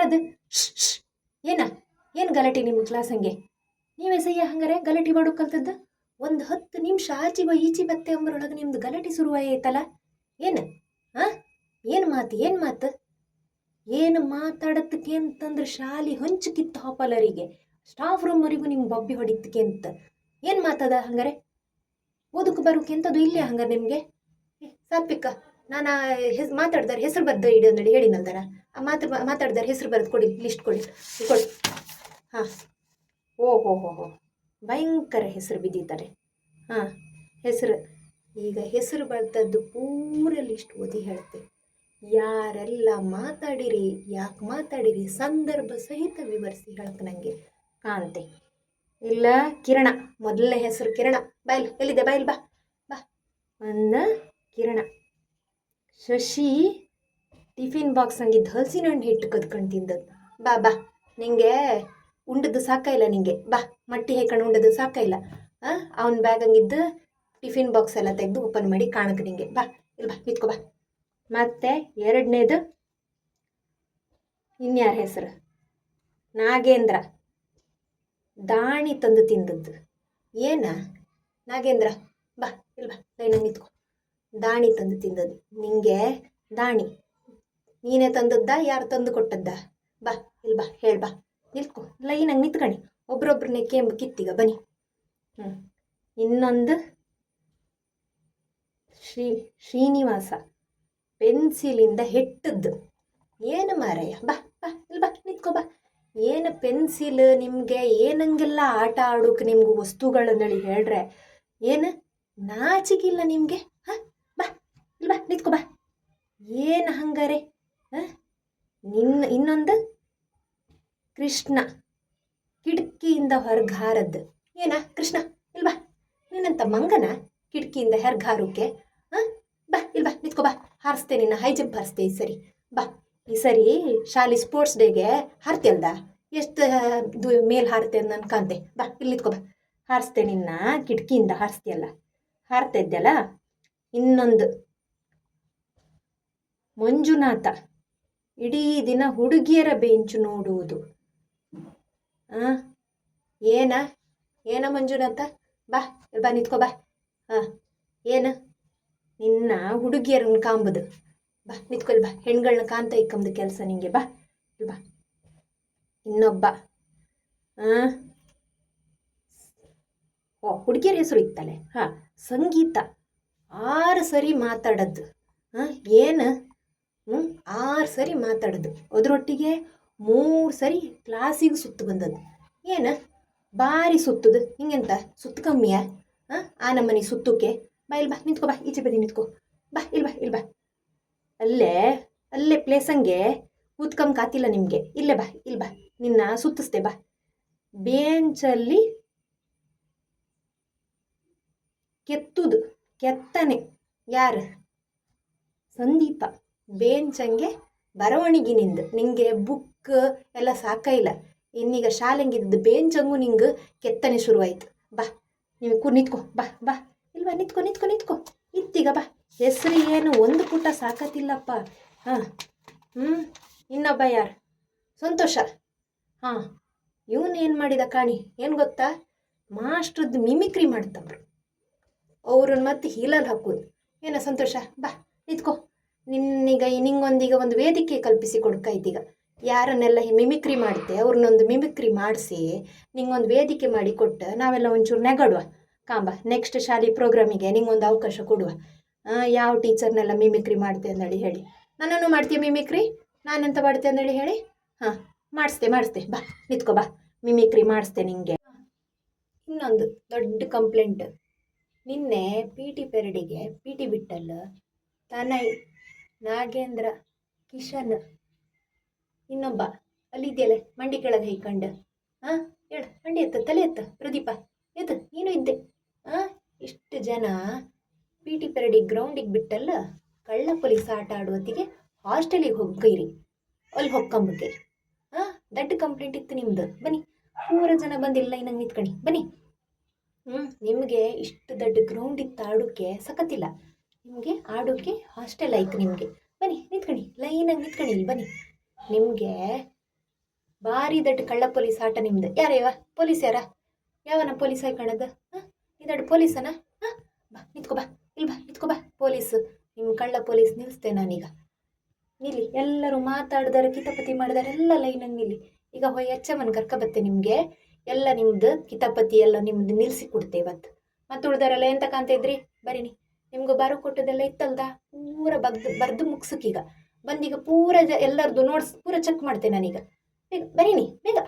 ಏನದು? ಏನ ಏನು ಗಲಾಟೆ ನಿಮ್ಮ ಕ್ಲಾಸ್ ಹಂಗೆ? ನೀವೇ ಸಹ್ಯ ಹಂಗಾರೆ ಗಲಾಟೆ ಮಾಡೋ ಕಲ್ತದ್ದು? ಒಂದು 10 ನಿಮಿಷ ಆಚಿಗೋ ಈಚಿ ಬತ್ತೆ ಅಂಬರೊಳಗೆ ನಿಮ್ದು ಗಲಾಟೆ ಶುರುವಾಯ್ತಲ್ಲ. ಏನು ಹಾಂ? ಏನು ಮಾತು ಏನು ಮಾತಾಡತ್ತಕ್ಕೆ ಅಂತಂದ್ರೆ ಶಾಲೆ ಹೊಂಚಕಿತ್ತು ಹಾಪಲರಿಗೆ ಸ್ಟಾಫ್ ರೂಮ್ವರೆಗೂ ನಿಮ್ಗೆ ಬಬ್ಬಿ ಹೊಡಿತಕ್ಕೆ ಅಂತ ಏನು ಮಾತದ ಹಂಗಾರೆ? ಓದಕ್ಕೆ ಬರೋಕೆ ಅಂತದು ಇಲ್ಲೇ ಹಂಗಾರೆ ನಿಮಗೆ? ಸಾತ್ವಿಕ, ನಾನು ಮಾತಾಡ್ದಾರೆ ಹೆಸರು ಬರ್ದು ಇಡಿ ಅಂದೇಳಿ ಹೇಳಿನಲ್ದಾರ. ಆ ಮಾತಾಡ್ದಾರೆ ಹೆಸರು ಬರೆದು ಕೊಡಿ, ಲಿಸ್ಟ್ ಕೊಡಿ. ಹಾಂ, ಓಹೋ ಭಯಂಕರ ಹೆಸರು ಬಿದ್ದಿದ್ದಾರೆ. ಹಾಂ, ಹೆಸರು ಈಗ ಹೆಸರು ಬರ್ತದ್ದು ಪೂರ ಲಿಸ್ಟ್ ಓದಿ ಹೇಳ್ತೆ. ಯಾರೆಲ್ಲ ಮಾತಾಡಿರಿ, ಯಾಕೆ ಮಾತಾಡಿರಿ, ಸಂದರ್ಭ ಸಹಿತ ವಿವರಿಸಿ ಹೇಳಕ್ಕೆ ನನಗೆ ಕಾಂತೆ. ಇಲ್ಲ ಕಿರಣ, ಮೊದಲನೇ ಹೆಸರು ಕಿರಣ. ಬಾಯ್ಲ್ ಎಲ್ಲಿದೆ? ಬಾಯ್ಲ್ ಬಾ ಬಾ. ಒಂದು ಕಿರಣ. ಶಶಿ ಟಿಫಿನ್ ಬಾಕ್ಸ್ ಹಂಗಿದ್ದು ಹಲಸಿನ ಹಣ್ಣು ಹಿಟ್ಟು ಕದ್ಕೊಂಡು ತಿಂದದ್ದು. ಬಾ ಬಾ, ನಿಂಗೆ ಉಂಡದ್ದು ಸಾಕಾಯಿಲ್ಲ ನಿಂಗೆ. ಬಾ, ಮಟ್ಟಿ ಹೇಕೊಂಡು ಉಂಡದ್ದು ಸಾಕಾಯಿಲ್ಲ. ಅವನ ಬ್ಯಾಗ್ ಹಂಗಿದ್ದು ಟಿಫಿನ್ ಬಾಕ್ಸ್ ಎಲ್ಲ ತೆಗೆದು ಓಪನ್ ಮಾಡಿ ಕಾಣಕ್ಕೆ ನಿಂಗೆ. ಬಾ ಇಲ್ಲಿ ಬಾ, ನಿತ್ಕೋ ಬಾ. ಮತ್ತೆ ಎರಡನೇದು ಇನ್ಯಾರ ಹೆಸರು? ನಾಗೇಂದ್ರ. ದಾಣಿ ತಂದು ತಿಂದದ್ದು. ಏನ ನಾಗೇಂದ್ರ? ಬಾ ಇಲ್ಲಿ ಬಾ, ಲೈನಾಗ ನಿತ್ಕೋ. ದಾಣಿ ತಂದು ತಿಂದದ್ದು. ನಿಂಗೆ ದಾಣಿ ನೀನೇ ತಂದದ್ದ, ಯಾರು ತಂದು ಕೊಟ್ಟದ್ದ? ಬಾ ಇಲ್ಲಿ ಬಾ, ಹೇಳಿ ಬಾ, ನಿಲ್ಕೊ ಲೈನಾಗ ನಿಂತ್ಕಣಿ. ಒಬ್ರೊಬ್ರನ್ನೇ ಕೇಂಬ ಕಿತ್ತೀಗ ಬನ್ನಿ. ಇನ್ನೊಂದು ಶ್ರೀನಿವಾಸ, ಪೆನ್ಸಿಲಿಂದ ಹೆಟ್ಟದ್ದು. ಏನು ಮಾರಾಯ? ಬಾ ಬಾ ಇಲ್ಲಿ ಬಾ, ನಿತ್ಕೋ ಬಾ. ಏನು ಪೆನ್ಸಿಲ್ ನಿಮಗೆ? ಏನಂಗೆಲ್ಲ ಆಟ ಆಡೋಕೆ ನಿಮ್ಗೆ ವಸ್ತುಗಳನ್ನಳಿ ಹೇಳ್ರೆ ಏನು ನಾಚಿಗಿಲ್ಲ ನಿಮಗೆ? ಹಾಂ, ಬಾ ಇಲ್ಲಿ ಬಾ, ನಿತ್ಕೋ ಬಾ. ಏನು ಹಂಗಾರೆ? ಇನ್ನೊಂದು ಕೃಷ್ಣ, ಕಿಟಕಿಯಿಂದ ಹೊರಗೆ ಹಾರದ್ದು. ಏನ ಕೃಷ್ಣ? ಇಲ್ಲಿ ಬಾ. ನೀನಂತ ಮಂಗನ ಕಿಟಕಿಯಿಂದ ಹೊರಗೆ ಹಾರೋಕೆ? ಬಾ ಇಲ್ಲಿ ಬಾ, ನಿತ್ಕೋ ಬಾ. ಹಾರಿಸ್ತೆ ನಿನ್ನ, ಹೈ ಜಂಪ್ ಹಾರಿಸ್ತೆ ಈ ಸರಿ. ಬಾ, ಈ ಸರಿ ಶಾಲೆ ಸ್ಪೋರ್ಟ್ಸ್ ಡೇಗೆ ಹಾರ್ತಿಯಲ್ದ? ಎಷ್ಟು ಮೇಲ್ ಹಾರ್ತೆ ಅಂತ ಅನ್ಕಾಂತೆ. ಬಾ ಇಲ್ಲಿ ನಿತ್ಕೋ ಬಾ, ಹಾರಿಸ್ತೆ ನಿನ್ನ. ಕಿಟಕಿಯಿಂದ ಹಾರಿಸ್ತೀಯಲ್ಲ, ಹಾರ್ತಾ ಇದ್ದಲ್ಲ. ಇನ್ನೊಂದು ಮಂಜುನಾಥ, ಇಡೀ ದಿನ ಹುಡುಗಿಯರ ಬೆಂಚು ನೋಡುವುದು. ಏನ ಮಂಜುನಾಥ? ಬಾ ಬಾ, ನಿತ್ಕೋ ಬಾ. ಏನು ನಿನ್ನ ಹುಡುಗಿಯರನ್ನ ಕಾಂಬುದು? ಬಾ ನಿತ್ಕೊಲ್ ಬಾ. ಹೆಣ್ಗಳನ್ನ ಕಾಂತ ಇಕ್ಕಂಬದು ಕೆಲಸ ನಿಂಗೆ. ಬಾ ಬಾ. ಇನ್ನೊಬ್ಬ ಹುಡುಗಿಯರ ಹೆಸರು ಇತ್ತಲೆ. ಸಂಗೀತ. 6 ಸರಿ ಮಾತಾಡೋದು. ಏನು 6 ಸರಿ ಮಾತಾಡೋದು. ಅದರೊಟ್ಟಿಗೆ 3 ಸರಿ ಕ್ಲಾಸಿಗೆ ಸುತ್ತು ಬಂದದ್ದು. ಏನು ಭಾರಿ ಸುತ್ತದು? ಹಿಂಗೆಂತ ಸುತ್ತು ಕಮ್ಮಿಯಾ? ಆ ನಮ್ಮನೆ ಸುತ್ತಕ್ಕೆ. ಬಾ ಇಲ್ಲಿ ಬಾ, ನಿಂತ್ಕೋ ಬಾ, ಈಚೆ ಬದಿ ನಿಂತ್ಕೋ. ಬಾ ಇಲ್ಲಿ ಬಾ, ಇಲ್ಲಿ ಬಾ. ಅಲ್ಲೇ ಪ್ಲೇಸಂಗೆ ಕೂತ್ಕಂಬ ಕಾತಿಲ್ಲ ನಿಮಗೆ. ಇಲ್ಲೇ ಬಾ, ಇಲ್ಲಿ ಬಾ, ನಿನ್ನ ಸುತ್ತಿಸ್ತೆ ಬಾ. ಬೇಂಚಲ್ಲಿ ಕೆತ್ತುದು, ಕೆತ್ತನೆ. ಯಾರು? ಸಂದೀಪ. ಬೇಂಚಂಗೆ ಬರವಣಿಗಿನಿಂದ ನಿಂಗೆ ಬುಕ್ ಎಲ್ಲ ಸಾಕಾಯಿಲ್ಲ. ಇನ್ನೀಗ ಶಾಲೆಂಗಿದ್ದು ಬೇಂಚಂಗೂ ನಿಂಗೆ ಕೆತ್ತನೆ ಶುರುವಾಯ್ತು. ಬಾ ನೀವು ನಿತ್ಕೋ. ಬಾ ಬಾ ಇಲ್ವಾ, ನಿತ್ಕೋ ನಿತ್ಕೋ ನಿತ್ಕೋ. ಇತ್ತೀಗ ಬಾ. ಹೆಸರು ಏನು ಒಂದು ಪುಟ ಸಾಕತ್ತಿಲ್ಲಪ್ಪ. ಇನ್ನೊಬ್ಬ ಯಾರು? ಸಂತೋಷ. ಇವನು ಏನು ಮಾಡಿದ ಕಾಣಿ? ಏನು ಗೊತ್ತಾ? ಮಾಸ್ಟ್ರದ್ದು ಮಿಮಿಕ್ರಿ ಮಾಡ್ತವ್ರು. ಅವ್ರನ್ನ ಮತ್ತೆ ಹೀಲಲ್ಲಿ ಹಾಕೋದು. ಏನ ಸಂತೋಷ? ಬಾ ನಿತ್ಕೋ. ನಿಂಗೊಂದೀಗ ಒಂದು ವೇದಿಕೆ ಕಲ್ಪಿಸಿ ಕೊಡ್ಕಾಯ್ತೀಗ. ಯಾರನ್ನೆಲ್ಲ ಮಿಮಿಕ್ರಿ ಮಾಡುತ್ತೆ ಅವ್ರನ್ನೊಂದು ಮಿಮಿಕ್ರಿ ಮಾಡಿಸಿ ನಿಂಗೊಂದು ವೇದಿಕೆ ಮಾಡಿ ಕೊಟ್ಟು ನಾವೆಲ್ಲ ಒಂಚೂರು ನೆಗಡುವ. ಕಾಂಬ ನೆಕ್ಸ್ಟ್ ಶಾಲೆ ಪ್ರೋಗ್ರಾಮಿಗೆ ನಿಂಗೊಂದು ಅವಕಾಶ ಕೊಡುವ. ಯಾವ ಟೀಚರ್ನೆಲ್ಲ ಮಿಮಿಕ್ರಿ ಮಾಡ್ತೆ ಅಂದೇಳಿ ಹೇಳಿ. ನನ್ನನ್ನು ಮಾಡ್ತೀಯ ಮಿಮಿಕ್ರಿ? ನಾನೆಂತ ಮಾಡ್ತೆ ಅಂದೇಳಿ ಹೇಳಿ. ಮಾಡಿಸ್ತೆ. ಬಾ ನಿತ್ಕೋ ಬಾ, ಮಿಮಿಕ್ರಿ ಮಾಡಿಸ್ತೆ ನಿಂಗೆ. ಇನ್ನೊಂದು ದೊಡ್ಡ ಕಂಪ್ಲೇಂಟ್. ನಿನ್ನೆ PT ಪೆರಡಿಗೆ PT ಬಿಟ್ಟಲ್ಲ ತನಯ್, ನಾಗೇಂದ್ರ, ಕಿಶನ್, ಇನ್ನೊಬ್ಬ ಅಲ್ಲಿದೆಯಲ್ಲ ಮಂಡಿ ಕೆಳಗೆ ಹೈಕಂಡು. ಹೇಳು, ಮಂಡಿ ಎತ್ತ, ತಲೆ ಎತ್ತ. ಪ್ರದೀಪ ಎತ್ತು, ನೀನು ಇದ್ದೆ. ಇಷ್ಟು ಜನ PT ಪೆರಡಿಗೆ ಗ್ರೌಂಡಿಗೆ ಬಿಟ್ಟಲ್ಲ ಕಳ್ಳ ಪೊಲೀಸ್ ಆಟ ಆಡುವತ್ತಿಗೆ ಹಾಸ್ಟೆಲಿಗೆ ಹೋಗ್ಕೈರಿ. ಅಲ್ಲಿ ಹೊಕ್ಕಂಬಕ್ಕೆ ದೊಡ್ಡ ಕಂಪ್ಲೇಂಟ್ ಇತ್ತು ನಿಮ್ದು. ಬನ್ನಿ, 3 ಜನ ಬಂದಿಲ್ಲ ಇನ್ನಂಗೆ ನಿಂತ್ಕಣಿ. ಬನ್ನಿ. ನಿಮಗೆ ಇಷ್ಟು ದೊಡ್ಡ ಗ್ರೌಂಡ್ ಇತ್ತು ಆಡೋಕ್ಕೆ ಸಖತ್ತಿಲ್ಲ. ನಿಮಗೆ ಆಡೋಕ್ಕೆ ಹಾಸ್ಟೆಲ್ ಆಯ್ತು ನಿಮಗೆ. ಬನ್ನಿ ನಿಂತ್ಕಣಿ, ಲೈನಾಗಿ ನಿಂತ್ಕಣಿ ಇಲ್ಲಿ. ಬನ್ನಿ, ನಿಮಗೆ ಭಾರಿ ದೊಡ್ಡ ಕಳ್ಳ ಪೊಲೀಸ್ ಆಟ ನಿಮ್ದು. ಯಾರೇವ ಪೊಲೀಸ್ ಯಾರ? ಯಾವನ ಪೊಲೀಸ್ ಆಗಿ ಕಾಣದ? ಇದೊಡ್ಡ ಪೊಲೀಸನ? ಬಾ ನಿಂತ್ಕೋ ಬಾ, ಇಲ್ಲಿ ಬಾ ನಿಂತ್ಕೋ ಬಾ. ಪೊಲೀಸ್ ನಿಮ್ಮ ಕಳ್ಳ ಪೊಲೀಸ್ ನಿಲ್ಲಿಸ್ತೆ ನಾನೀಗ. ನಿಲ್ಲಿ, ಎಲ್ಲರೂ ಮಾತಾಡಿದಾರೆ ಕಿತಾಪತಿ ಮಾಡಿದಾರೆ, ಎಲ್ಲ ಲೈನಾಗಿ ನಿಲ್ಲಿ. ಈಗ ಹೊಯ್ ಹೆಚ್ಚಮ್ಮನ ಕರ್ಕ ಬತ್ತೆ ನಿಮಗೆ. ಎಲ್ಲ ನಿಮ್ದು ಕಿತಾಪತಿ ಎಲ್ಲ ನಿಮ್ದು ನಿಲ್ಲಿಸಿ ಕೊಡ್ತೆ ಇವತ್ತು. ಮತ್ತು ಉಳ್ದಾರೆಲ್ಲ ಎಂತ ಕಾಣ್ತಾ ಇದ್ರಿ? ಬರೀನಿ, ನಿಮ್ಗೆ ಬರೋ ಕೊಟ್ಟದೆಲ್ಲ ಇತ್ತಲ್ದ ಪೂರ ಬರ್ದು ಮುಗ್ಸಕ್ಕೀಗ ಬಂದೀಗ ಪೂರ ಎಲ್ಲರದು ನೋಟ್ಸ್ ಪೂರ ಚೆಕ್ ಮಾಡ್ತೇನೆ ನಾನೀಗ. ಬೇಗ ಬರೀನಿ ಬೇಗ.